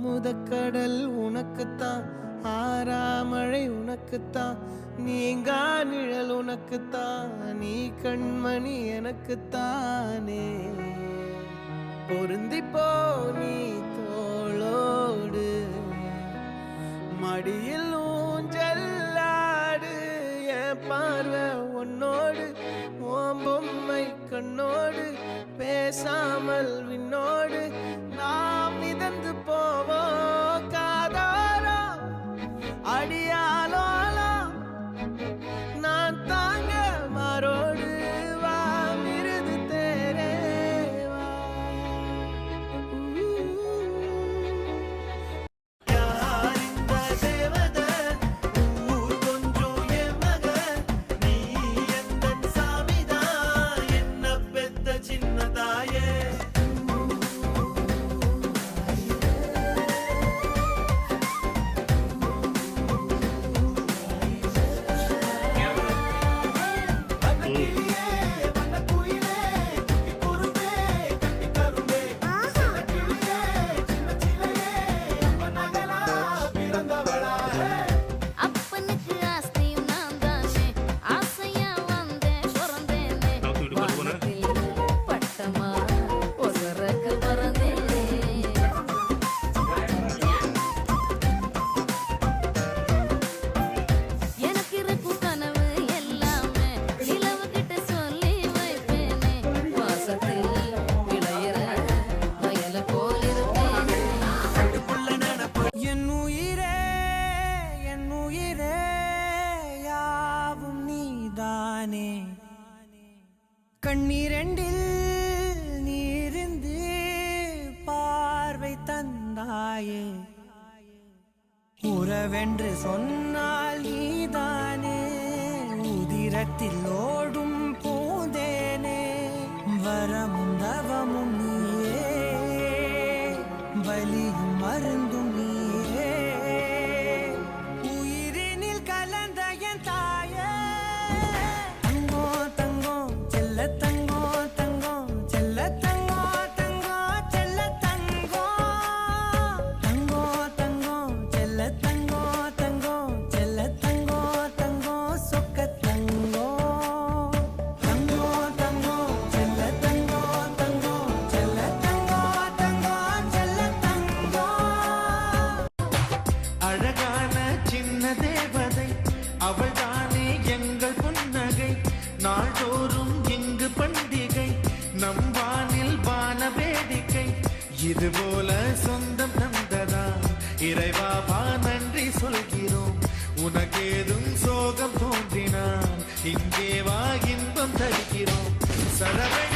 அமுதக்கடல் உனக்குத்தான், ஆறாமழை உனக்குத்தான், நீங்கா நிழல் உனக்குத்தான், நீ கண்மணி எனக்குத்தானே. பொருந்திப்போ நீ தோளோடு, மடியில் ஊஞ்சல்லாடு, என் பார்வை உன்னோடு, ஓம் பொம்மை கண்ணோடு, பேசாமல் விண்ணோடு நாம் மிதந்து போவோம் காதாரோ அடியாலோலோ, நான் தாங்க மாறோடு வா மிருது தேரே வா. யார் இந்த தேவதை, ஊர் கொஞ்சம் என் மக, நீ எந்தன் சாமிதான், என்ன பெத்த சின்ன தாயே. கண்ணீரண்டில் நீரிந்து பார்வை தந்தாயே, உறவென்று சொன்னால் நீதானே, உதிரத்தில் ஓடும் பூந்தேனே, வரமும் தவமும் நீயே, வலியும் மருந்தும் நீயே, உயிரினில் கலந்த என் தாயே. அழகான சின்ன தேவதை அவள் தானே எங்கள் புன்னகை, நாள்தோறும் இங்கு பண்டிகை, நம் வானில் வான வேடிக்கை, இதுபோல சொந்தம் தந்ததா இறைவாவா நன்றி சொல்கிறோம். உனக்கேதும் சோகம் தோன்றினால் இங்கே வா இன்பம் தருகிறோம். சரவண